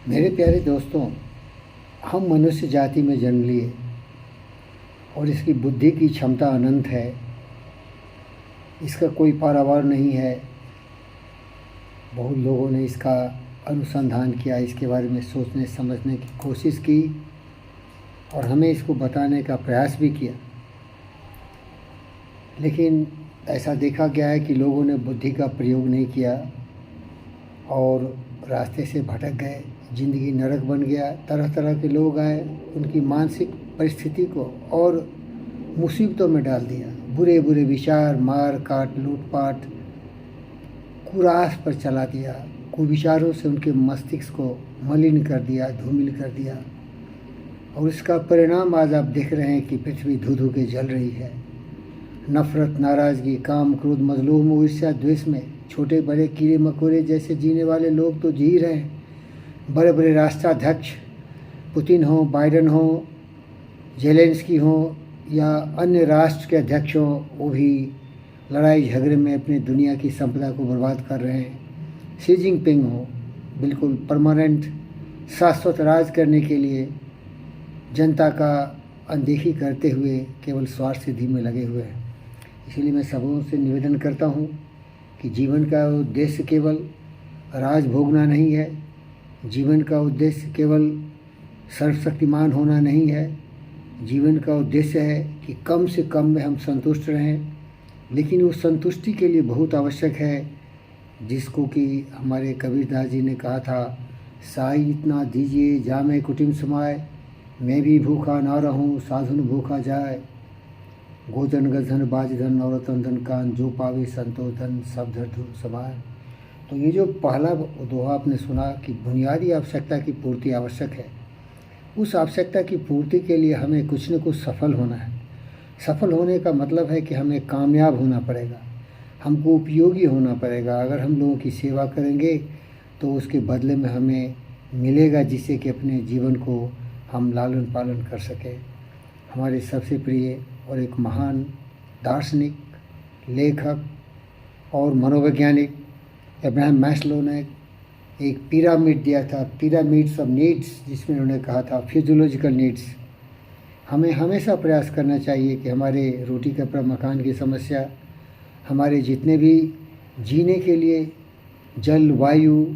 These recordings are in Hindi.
मेरे प्यारे दोस्तों, हम मनुष्य जाति में जन्म लिए और इसकी बुद्धि की क्षमता अनंत है। इसका कोई पारावार नहीं है। बहुत लोगों ने इसका अनुसंधान किया, इसके बारे में सोचने समझने की कोशिश की और हमें इसको बताने का प्रयास भी किया, लेकिन ऐसा देखा गया है कि लोगों ने बुद्धि का प्रयोग नहीं किया और रास्ते से भटक गए। ज़िंदगी नरक बन गया। तरह तरह के लोग आए, उनकी मानसिक परिस्थिति को और मुसीबतों में डाल दिया। बुरे बुरे विचार, मार काट, लूटपाट, कुरास पर चला दिया। कुविचारों से उनके मस्तिष्क को मलिन कर दिया, धूमिल कर दिया। और इसका परिणाम आज आप देख रहे हैं कि पृथ्वी धू धू के जल रही है। नफ़रत, नाराज़गी, काम, क्रोध, मजलूम, ईर्ष्या, द्वेष में छोटे बड़े कीड़े मकोड़े जैसे जीने वाले लोग तो जी रहे हैं। बड़े बड़े राष्ट्राध्यक्ष, पुतिन हो, बाइडेन हो, जेलेंस्की हो या अन्य राष्ट्र के अध्यक्ष हो, वो भी लड़ाई झगड़े में अपनी दुनिया की संपदा को बर्बाद कर रहे हैं। शी जिनपिंग हो, बिल्कुल परमानेंट शाश्वत राज करने के लिए जनता का अनदेखी करते हुए केवल स्वार्थ सिद्धि में लगे हुए हैं। इसलिए मैं सबों से निवेदन करता हूँ कि जीवन का उद्देश्य केवल राज भोगना नहीं है। जीवन का उद्देश्य केवल सर्वशक्तिमान होना नहीं है। जीवन का उद्देश्य है कि कम से कम में हम संतुष्ट रहें, लेकिन उस संतुष्टि के लिए बहुत आवश्यक है, जिसको कि हमारे कबीरदास जी ने कहा था, साई इतना दीजिए जामे कुटिम समाए, मैं भी भूखा ना रहूं साधुन भूखा जाए। गोधन गधन बाजधन औरतन धन कान, जो पावे संतो धन सब धर धूर समाए। तो ये जो पहला दोहा आपने सुना कि बुनियादी आवश्यकता की पूर्ति आवश्यक है, उस आवश्यकता की पूर्ति के लिए हमें कुछ न कुछ सफल होना है। सफल होने का मतलब है कि हमें कामयाब होना पड़ेगा, हमको उपयोगी होना पड़ेगा। अगर हम लोगों की सेवा करेंगे तो उसके बदले में हमें मिलेगा, जिससे कि अपने जीवन को हम लालन पालन कर सकें। हमारे सबसे प्रिय और एक महान दार्शनिक, लेखक और मनोवैज्ञानिक अब्राहम मैस्लो ने एक पिरामिड दिया था, पिरामिड्स ऑफ नीड्स, जिसमें उन्होंने कहा था फिजियोलॉजिकल नीड्स। हमें हमेशा प्रयास करना चाहिए कि हमारे रोटी कपड़ा मकान की समस्या, हमारे जितने भी जीने के लिए जल, वायु,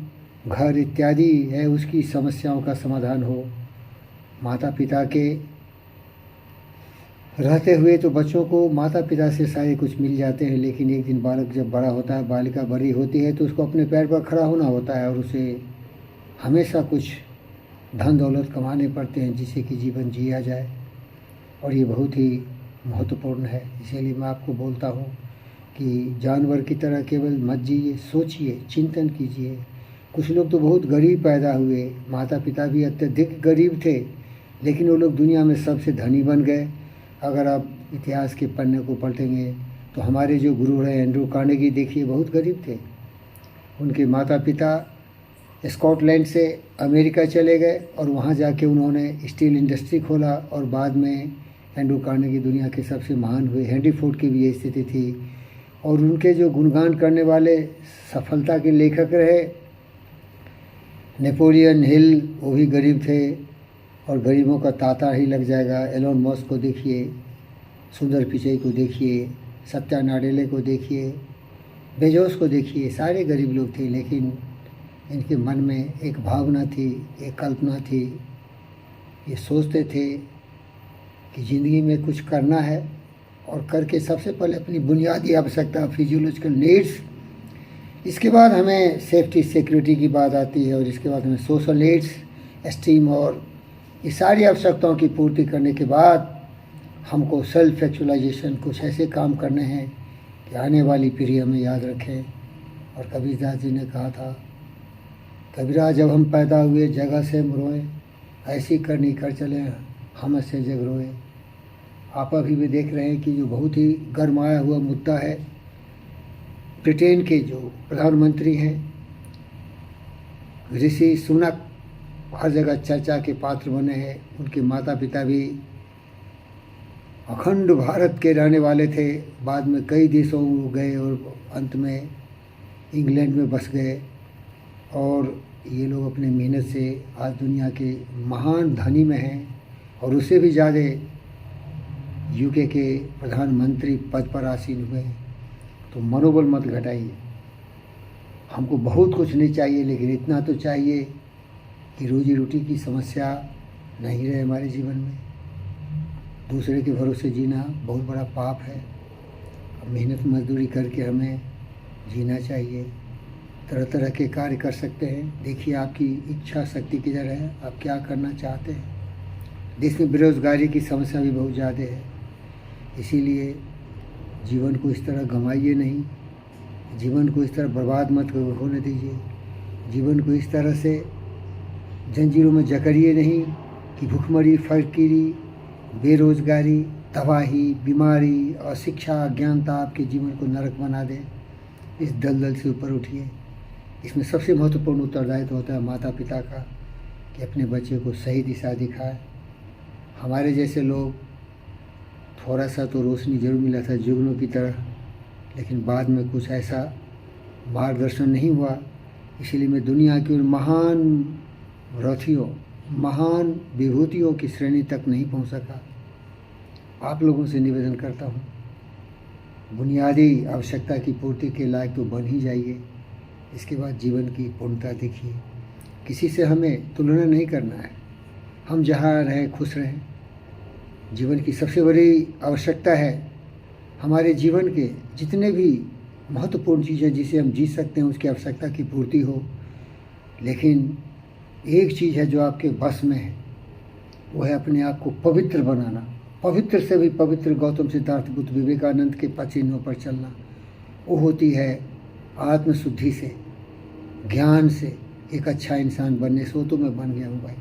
घर इत्यादि है, उसकी समस्याओं का समाधान हो। माता पिता के रहते हुए तो बच्चों को माता पिता से सारे कुछ मिल जाते हैं, लेकिन एक दिन बालक जब बड़ा होता है, बालिका बड़ी होती है, तो उसको अपने पैर पर खड़ा होना होता है और उसे हमेशा कुछ धन दौलत कमाने पड़ते हैं, जिससे कि जीवन जिया जाए। और ये बहुत ही महत्वपूर्ण है। इसीलिए मैं आपको बोलता हूँ कि जानवर की तरह केवल मत जिए, सोचिए, चिंतन कीजिए। कुछ लोग तो बहुत गरीब पैदा हुए, माता पिता भी अत्यधिक गरीब थे, लेकिन वो लोग दुनिया में सबसे धनी बन गए। अगर आप इतिहास के पन्ने को पलटेंगे तो हमारे जो गुरु हैं एंड्रू कार्नेगी, देखिए बहुत गरीब थे। उनके माता पिता स्कॉटलैंड से अमेरिका चले गए और वहाँ जाके उन्होंने स्टील इंडस्ट्री खोला और बाद में एंड्रू कार्नेगी दुनिया के सबसे महान हुए। हेनरी फोर्ड की भी ये स्थिति थी। और उनके जो गुणगान करने वाले सफलता के लेखक रहे, नेपोलियन हिल, वो भी गरीब थे और गरीबों का तांता ही लग जाएगा। एलोन मस्क को देखिए, सुंदर पिचई को देखिए, सत्या नाडेले को देखिए, बेजोस को देखिए, सारे गरीब लोग थे, लेकिन इनके मन में एक भावना थी, एक कल्पना थी। ये सोचते थे कि ज़िंदगी में कुछ करना है और करके सबसे पहले अपनी बुनियादी आवश्यकता फिजियोलॉजिकल नीड्स, इसके बाद हमें सेफ्टी सिक्योरिटी की बात आती है और इसके बाद हमें सोशल नीड्स, एस्टीम, और ये सारी आवश्यकताओं की पूर्ति करने के बाद हमको सेल्फ एक्चुअलाइजेशन, कुछ ऐसे काम करने हैं कि आने वाली पीढ़ी हमें याद रखें। और कबीरदास जी ने कहा था, कबीरा जब हम पैदा हुए जगह से हम रोए, ऐसी करनी कर चले हम से जग रोए। आप अभी भी देख रहे हैं कि जो बहुत ही गरमाया हुआ मुद्दा है, ब्रिटेन के जो प्रधानमंत्री हैं ऋषि सुनक हर जगह चर्चा के पात्र बने हैं। उनके माता पिता भी अखंड भारत के रहने वाले थे, बाद में कई देशों में गए और अंत में इंग्लैंड में बस गए। और ये लोग अपने मेहनत से आज दुनिया के महान धनी में हैं और उससे भी ज़्यादा यूके के प्रधानमंत्री पद पर आसीन हुए हैं। तो मनोबल मत घटाइए। हमको बहुत कुछ नहीं चाहिए, लेकिन इतना तो चाहिए कि रोजी रोटी की समस्या नहीं रहे हमारे जीवन में। दूसरे के भरोसे जीना बहुत बड़ा पाप है। मेहनत मजदूरी करके हमें जीना चाहिए। तरह तरह के कार्य कर सकते हैं। देखिए आपकी इच्छा शक्ति किधर है, आप क्या करना चाहते हैं। देश में बेरोजगारी की समस्या भी बहुत ज़्यादा है, इसीलिए जीवन को इस तरह गंवाइए नहीं, जीवन को इस तरह बर्बाद मत होने दीजिए, जीवन को इस तरह से जंजीरों में जकड़िए नहीं कि भूखमरी, फकीरी, बेरोजगारी, तबाही, बीमारी और शिक्षा अज्ञानता आपके जीवन को नरक बना दे। इस दलदल से ऊपर उठिए। इसमें सबसे महत्वपूर्ण उत्तरदायित्व होता है माता पिता का कि अपने बच्चे को सही दिशा दिखाए। हमारे जैसे लोग थोड़ा सा तो रोशनी जरूर मिला था जुगनू की तरह, लेकिन बाद में कुछ ऐसा मार्गदर्शन नहीं हुआ। इसीलिए मैं दुनिया की उन महान रथियों, महान विभूतियों की श्रेणी तक नहीं पहुंच सका। आप लोगों से निवेदन करता हूं, बुनियादी आवश्यकता की पूर्ति के लायक तो बन ही जाइए। इसके बाद जीवन की पूर्णता देखिए। किसी से हमें तुलना नहीं करना है। हम जहाँ रहें खुश रहें। जीवन की सबसे बड़ी आवश्यकता है हमारे जीवन के जितने भी महत्वपूर्ण चीज़ें जिसे हम जी सकते हैं उसकी आवश्यकता की पूर्ति हो। लेकिन एक चीज़ है जो आपके बस में है, वो है अपने आप को पवित्र बनाना। पवित्र से भी पवित्र गौतम सिद्धार्थ बुद्ध विवेकानंद के पद चिन्हों पर चलना। वो होती है आत्मशुद्धि से, ज्ञान से, एक अच्छा इंसान बनने से। वो तो मैं बन गया हूँ भाई।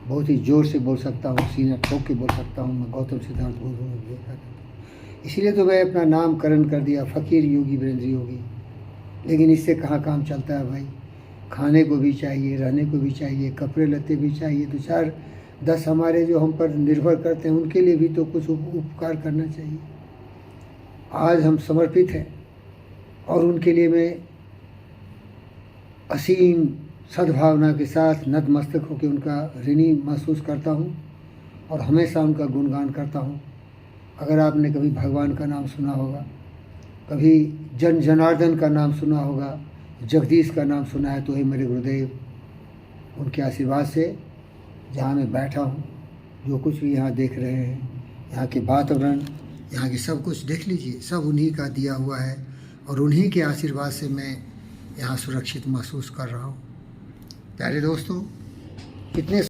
बहुत ही ज़ोर से बोल सकता हूँ, सीना ठोक के बोल सकता हूँ, मैं गौतम सिद्धार्थ बुद्ध विवेकानंद। इसीलिए तो मैं अपना नामकरण कर दिया फ़कीर योगी वीरेंद्र योगी। लेकिन इससे कहाँ काम चलता है भाई। खाने को भी चाहिए, रहने को भी चाहिए, कपड़े लत्ते भी चाहिए। तो 4-10 हमारे जो हम पर निर्भर करते हैं उनके लिए भी तो कुछ उपकार करना चाहिए। आज हम समर्पित हैं और उनके लिए मैं असीम सद्भावना के साथ नतमस्तक होकर उनका ऋणी महसूस करता हूँ और हमेशा उनका गुणगान करता हूँ। अगर आपने कभी भगवान का नाम सुना होगा, कभी जन जनार्दन का नाम सुना होगा, जगदीश का नाम सुना है, तो हे मेरे गुरुदेव, उनके आशीर्वाद से जहाँ मैं बैठा हूँ, जो कुछ भी यहाँ देख रहे हैं, यहाँ के वातावरण, यहाँ की सब कुछ देख लीजिए, सब उन्हीं का दिया हुआ है और उन्हीं के आशीर्वाद से मैं यहाँ सुरक्षित महसूस कर रहा हूँ। प्यारे दोस्तों, कितने